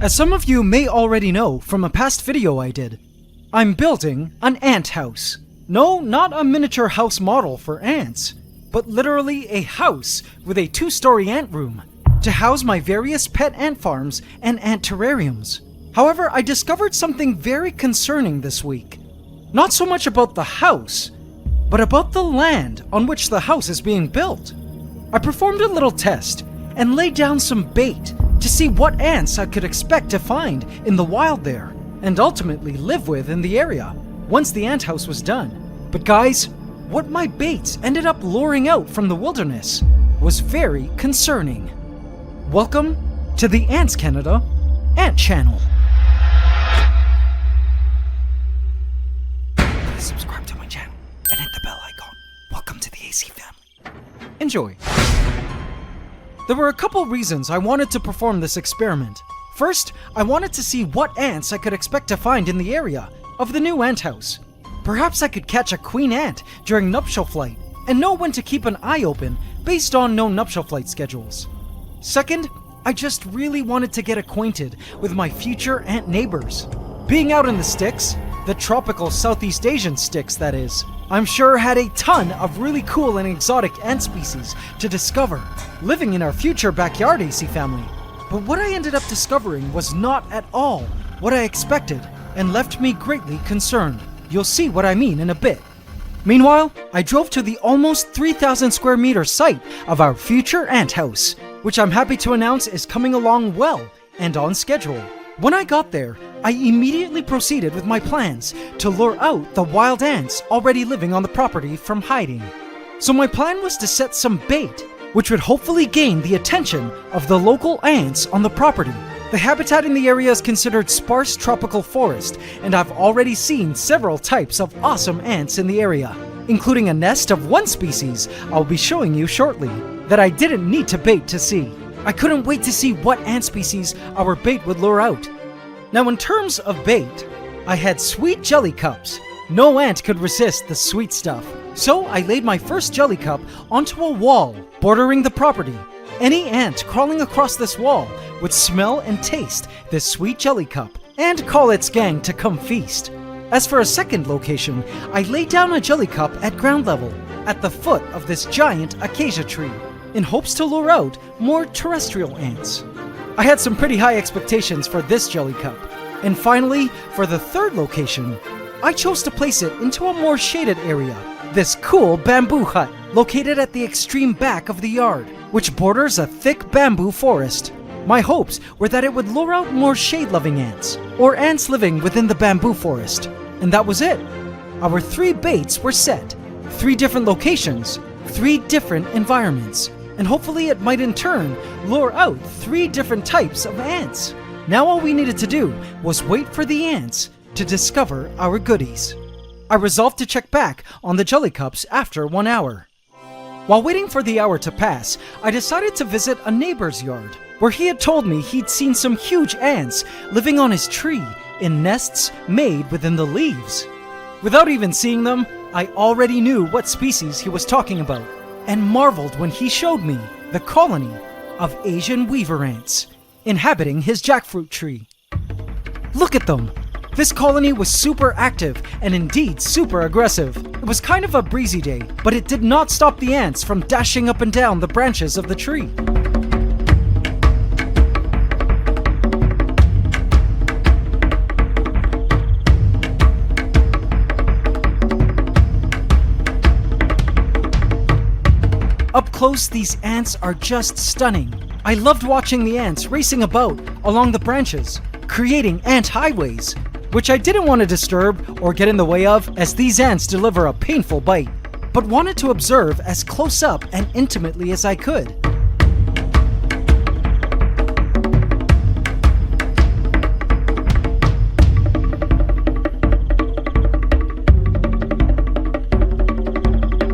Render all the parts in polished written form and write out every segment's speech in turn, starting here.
As some of you may already know from a past video I did, I'm building an ant house. No, not a miniature house model for ants, but literally a house with a 2-story ant room to house my various pet ant farms and ant terrariums. However, I discovered something very concerning this week. Not so much about the house, but about the land on which the house is being built. I performed a little test and laid down some bait to see what ants I could expect to find in the wild there, and ultimately live with in the area once the ant house was done. But guys, what my baits ended up luring out from the wilderness was very concerning. Welcome to the Ants Canada Ant Channel. Please subscribe to my channel and hit the bell icon. Welcome to the AC family. Enjoy. There were a couple reasons I wanted to perform this experiment. First, I wanted to see what ants I could expect to find in the area of the new ant house. Perhaps I could catch a queen ant during nuptial flight and know when to keep an eye open based on known nuptial flight schedules. Second, I just really wanted to get acquainted with my future ant neighbors. Being out in the sticks, the tropical Southeast Asian sticks that is, I'm sure had a ton of really cool and exotic ant species to discover, living in our future backyard AC family. But what I ended up discovering was not at all what I expected and left me greatly concerned. You'll see what I mean in a bit. Meanwhile, I drove to the almost 3,000 square meter site of our future ant house, which I'm happy to announce is coming along well and on schedule. When I got there, I immediately proceeded with my plans to lure out the wild ants already living on the property from hiding. So my plan was to set some bait, which would hopefully gain the attention of the local ants on the property. The habitat in the area is considered sparse tropical forest, and I've already seen several types of awesome ants in the area, including a nest of one species I'll be showing you shortly, that I didn't need to bait to see. I couldn't wait to see what ant species our bait would lure out. Now in terms of bait, I had sweet jelly cups. No ant could resist the sweet stuff. So I laid my first jelly cup onto a wall bordering the property. Any ant crawling across this wall would smell and taste this sweet jelly cup and call its gang to come feast. As for a second location, I laid down a jelly cup at ground level at the foot of this giant acacia tree in hopes to lure out more terrestrial ants. I had some pretty high expectations for this jelly cup. And finally, for the third location, I chose to place it into a more shaded area. This cool bamboo hut located at the extreme back of the yard, which borders a thick bamboo forest. My hopes were that it would lure out more shade-loving ants, or ants living within the bamboo forest. And that was it. Our 3 baits were set. 3 different locations, 3 different environments, and hopefully it might in turn lure out 3 different types of ants. Now all we needed to do was wait for the ants to discover our goodies. I resolved to check back on the jelly cups after 1 hour. While waiting for the hour to pass, I decided to visit a neighbor's yard, where he had told me he'd seen some huge ants living on his tree in nests made within the leaves. Without even seeing them, I already knew what species he was talking about, and marveled when he showed me the colony of Asian weaver ants inhabiting his jackfruit tree. Look at them! This colony was super active and indeed super aggressive. It was kind of a breezy day, but it did not stop the ants from dashing up and down the branches of the tree. Up close, these ants are just stunning. I loved watching the ants racing about along the branches, creating ant highways, which I didn't want to disturb or get in the way of, as these ants deliver a painful bite, but wanted to observe as close up and intimately as I could.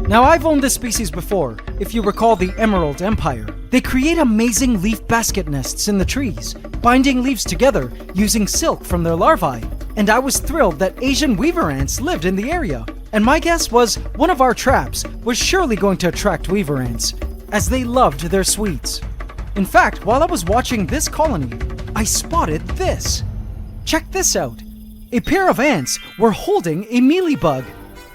Now I've owned this species before, if you recall the Emerald Empire. They create amazing leaf basket nests in the trees, binding leaves together using silk from their larvae. And I was thrilled that Asian weaver ants lived in the area. And my guess was one of our traps was surely going to attract weaver ants, as they loved their sweets. In fact, while I was watching this colony, I spotted this. Check this out. A pair of ants were holding a mealybug.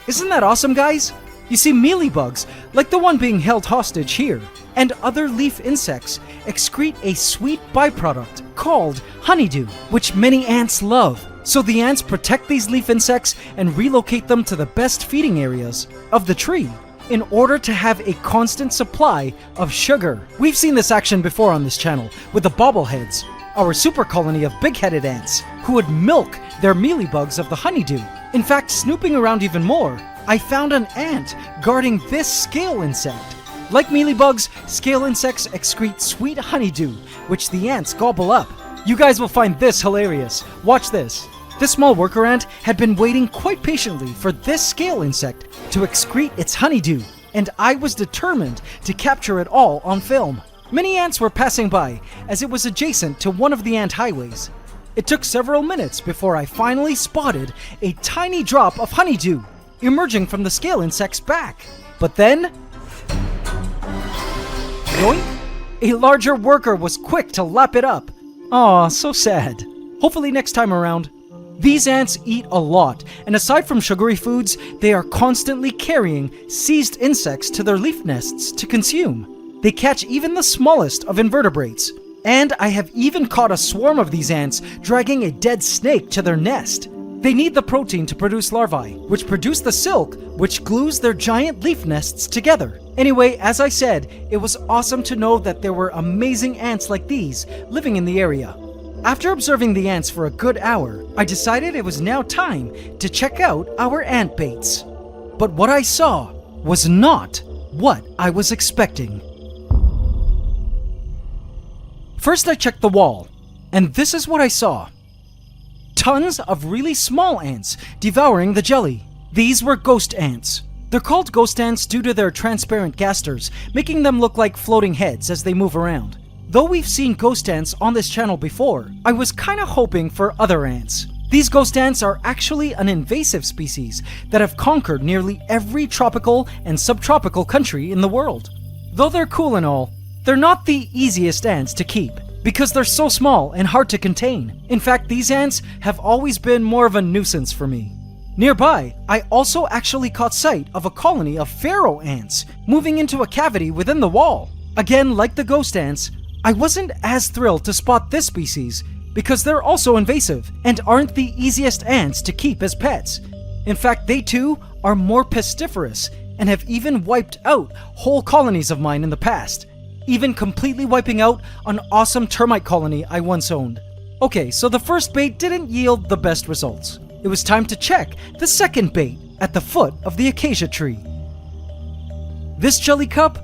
Isn't that awesome, guys? You see, mealybugs, like the one being held hostage here, and other leaf insects, excrete a sweet byproduct called honeydew, which many ants love. So the ants protect these leaf insects and relocate them to the best feeding areas of the tree in order to have a constant supply of sugar. We've seen this action before on this channel with the bobbleheads, our super colony of big-headed ants who would milk their mealybugs of the honeydew. In fact, snooping around even more, I found an ant guarding this scale insect. Like mealybugs, scale insects excrete sweet honeydew, which the ants gobble up. You guys will find this hilarious. Watch this. This small worker ant had been waiting quite patiently for this scale insect to excrete its honeydew, and I was determined to capture it all on film. Many ants were passing by, as it was adjacent to one of the ant highways. It took several minutes before I finally spotted a tiny drop of honeydew emerging from the scale insect's back. But then, yoink! A larger worker was quick to lap it up. Aw, so sad. Hopefully next time around. These ants eat a lot, and aside from sugary foods, they are constantly carrying seized insects to their leaf nests to consume. They catch even the smallest of invertebrates. And I have even caught a swarm of these ants dragging a dead snake to their nest. They need the protein to produce larvae, which produce the silk, which glues their giant leaf nests together. Anyway, as I said, it was awesome to know that there were amazing ants like these living in the area. After observing the ants for a good hour, I decided it was now time to check out our ant baits. But what I saw was not what I was expecting. First, I checked the wall, and this is what I saw. Tons of really small ants devouring the jelly. These were ghost ants. They're called ghost ants due to their transparent gasters, making them look like floating heads as they move around. Though we've seen ghost ants on this channel before, I was kinda hoping for other ants. These ghost ants are actually an invasive species that have conquered nearly every tropical and subtropical country in the world. Though they're cool and all, they're not the easiest ants to keep, because they're so small and hard to contain. In fact, these ants have always been more of a nuisance for me. Nearby, I also actually caught sight of a colony of pharaoh ants moving into a cavity within the wall. Again, like the ghost ants, I wasn't as thrilled to spot this species because they're also invasive and aren't the easiest ants to keep as pets. In fact, they too are more pestiferous and have even wiped out whole colonies of mine in the past, even completely wiping out an awesome termite colony I once owned. Okay, so the first bait didn't yield the best results. It was time to check the second bait at the foot of the acacia tree. This jelly cup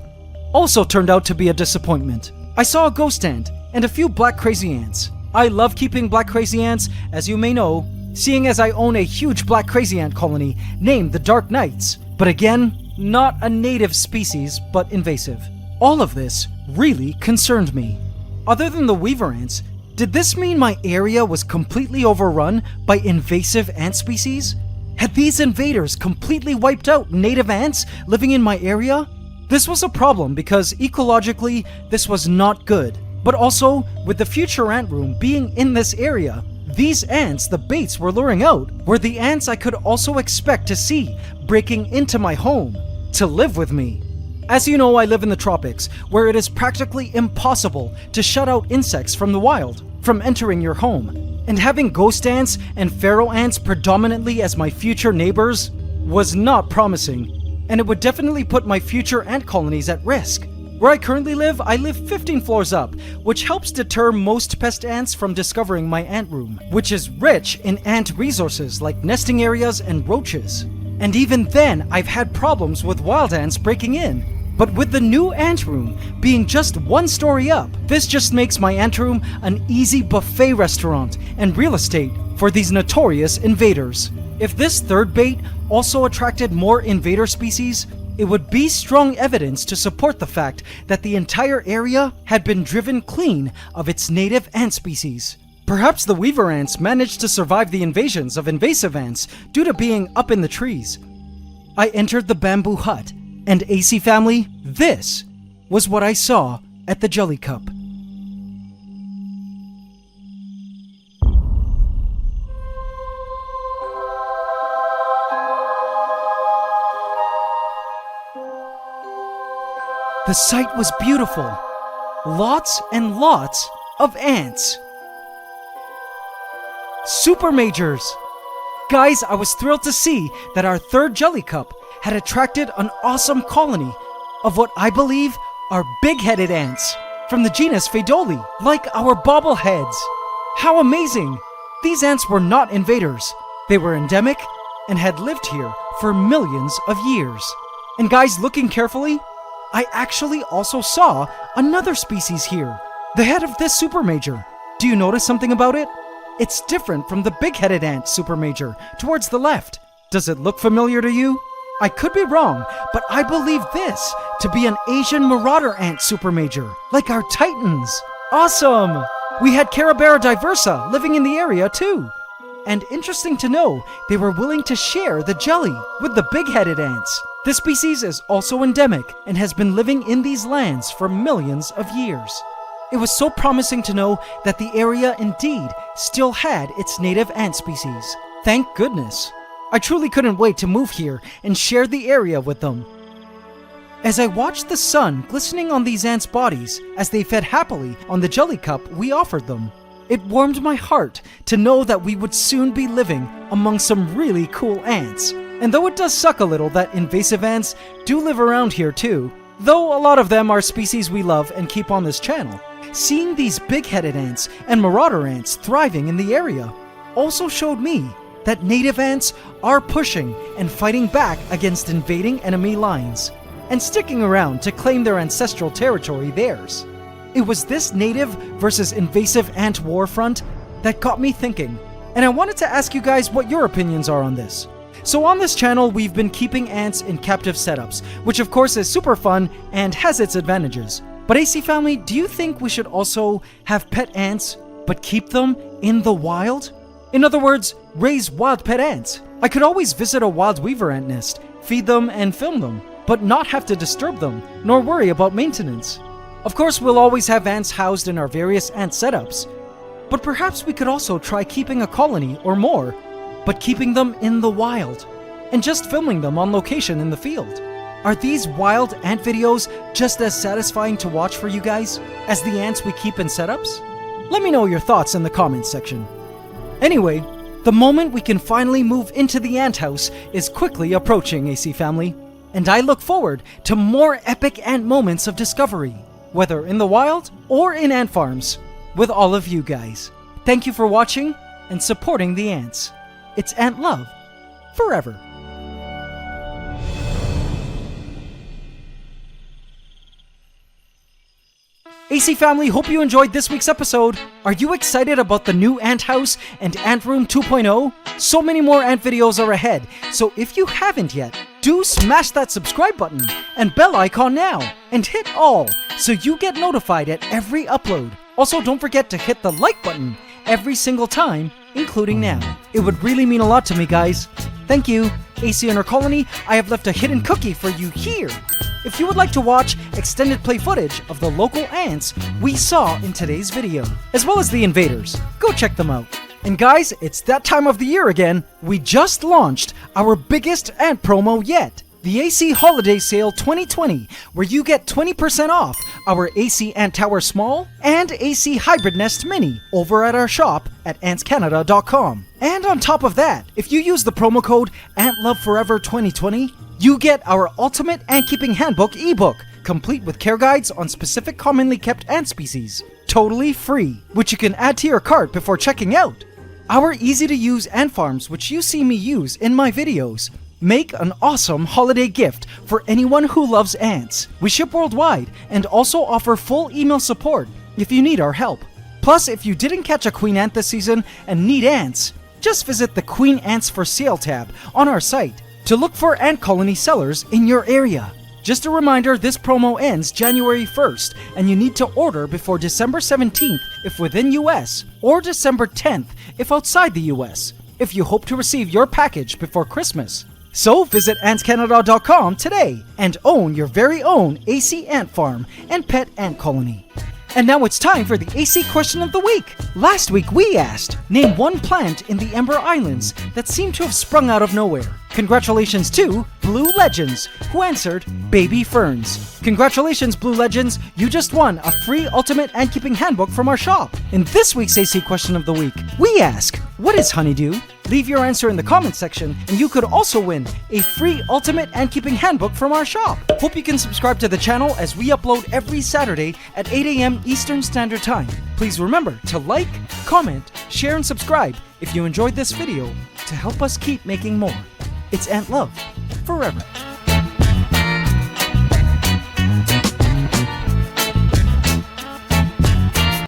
also turned out to be a disappointment. I saw a ghost ant and a few black crazy ants. I love keeping black crazy ants, as you may know, seeing as I own a huge black crazy ant colony named the Dark Knights. But again, not a native species, but invasive. All of this really concerned me. Other than the weaver ants, did this mean my area was completely overrun by invasive ant species? Had these invaders completely wiped out native ants living in my area? This was a problem because ecologically, this was not good. But also, with the future ant room being in this area, these ants the baits were luring out were the ants I could also expect to see breaking into my home to live with me. As you know, I live in the tropics, where it is practically impossible to shut out insects from the wild from entering your home. And having ghost ants and pharaoh ants predominantly as my future neighbors was not promising, and it would definitely put my future ant colonies at risk. Where I currently live, I live 15 floors up, which helps deter most pest ants from discovering my ant room, which is rich in ant resources like nesting areas and roaches. And even then, I've had problems with wild ants breaking in. But with the new ant room being just 1 story up, this just makes my ant room an easy buffet restaurant and real estate for these notorious invaders. If this third bait also attracted more invader species, it would be strong evidence to support the fact that the entire area had been driven clean of its native ant species. Perhaps the weaver ants managed to survive the invasions of invasive ants due to being up in the trees. I entered the bamboo hut, and AC family, this was what I saw at the jelly cup. The sight was beautiful. Lots and lots of ants. Super Majors! Guys, I was thrilled to see that our third Jelly Cup had attracted an awesome colony of what I believe are big-headed ants from the genus Phaedoli, like our bobbleheads. How amazing! These ants were not invaders. They were endemic and had lived here for millions of years. And guys, looking carefully, I actually also saw another species here, the head of this supermajor. Do you notice something about it? It's different from the big-headed ant supermajor towards the left. Does it look familiar to you? I could be wrong, but I believe this to be an Asian marauder ant supermajor, like our titans. Awesome! We had Carabera diversa living in the area too. And interesting to know, they were willing to share the jelly with the big-headed ants. This species is also endemic and has been living in these lands for millions of years. It was so promising to know that the area indeed still had its native ant species. Thank goodness. I truly couldn't wait to move here and share the area with them. As I watched the sun glistening on these ants' bodies as they fed happily on the jelly cup we offered them, it warmed my heart to know that we would soon be living among some really cool ants. And though it does suck a little that invasive ants do live around here too, though a lot of them are species we love and keep on this channel, seeing these big-headed ants and marauder ants thriving in the area also showed me that native ants are pushing and fighting back against invading enemy lines and sticking around to claim their ancestral territory theirs. It was this native versus invasive ant war front that got me thinking, and I wanted to ask you guys what your opinions are on this. So on this channel, we've been keeping ants in captive setups, which of course is super fun and has its advantages. But AC family, do you think we should also have pet ants, but keep them in the wild? In other words, raise wild pet ants. I could always visit a wild weaver ant nest, feed them and film them, but not have to disturb them, nor worry about maintenance. Of course, we'll always have ants housed in our various ant setups, but perhaps we could also try keeping a colony or more, but keeping them in the wild, and just filming them on location in the field. Are these wild ant videos just as satisfying to watch for you guys as the ants we keep in setups? Let me know your thoughts in the comments section. Anyway, the moment we can finally move into the ant house is quickly approaching, AC family, and I look forward to more epic ant moments of discovery, whether in the wild or in ant farms, with all of you guys. Thank you for watching and supporting the ants. It's ant love forever. AC family, hope you enjoyed this week's episode. Are you excited about the new Ant House and Ant Room 2.0? So many more ant videos are ahead, so if you haven't yet, do smash that subscribe button and bell icon now, and hit all so you get notified at every upload. Also, don't forget to hit the like button every single time, including now. It would really mean a lot to me, guys. Thank you. AC in our colony, I have left a hidden cookie for you here. If you would like to watch extended play footage of the local ants we saw in today's video, as well as the invaders, go check them out. And guys, it's that time of the year again. We just launched our biggest ant promo yet, the AC Holiday Sale 2020, where you get 20% off our AC Ant Tower Small and AC Hybrid Nest Mini over at our shop at antscanada.com. And on top of that, if you use the promo code AntLoveForever2020, you get our Ultimate Ant Keeping Handbook ebook, complete with care guides on specific commonly kept ant species, totally free, which you can add to your cart before checking out. Our easy-to-use ant farms, which you see me use in my videos, make an awesome holiday gift for anyone who loves ants. We ship worldwide and also offer full email support if you need our help. Plus, if you didn't catch a queen ant this season and need ants, just visit the Queen Ants for Sale tab on our site to look for ant colony sellers in your area. Just a reminder, this promo ends January 1st, and you need to order before December 17th if within US, or December 10th if outside the US, if you hope to receive your package before Christmas. So visit antscanada.com today and own your very own AC ant farm and pet ant colony. And now it's time for the AC question of the week. Last week we asked, name one plant in the Ember Islands that seemed to have sprung out of nowhere. Congratulations to Blue Legends, who answered baby ferns. Congratulations, Blue Legends, you just won a free Ultimate Ant-Keeping Handbook from our shop. In this week's AC question of the week, we ask, what is honeydew? Leave your answer in the comments section, and you could also win a free Ultimate Ant-Keeping Handbook from our shop. Hope you can subscribe to the channel as we upload every Saturday at 8 a.m. Eastern Standard Time. Please remember to like, comment, share, and subscribe if you enjoyed this video to help us keep making more. It's Ant Love, forever.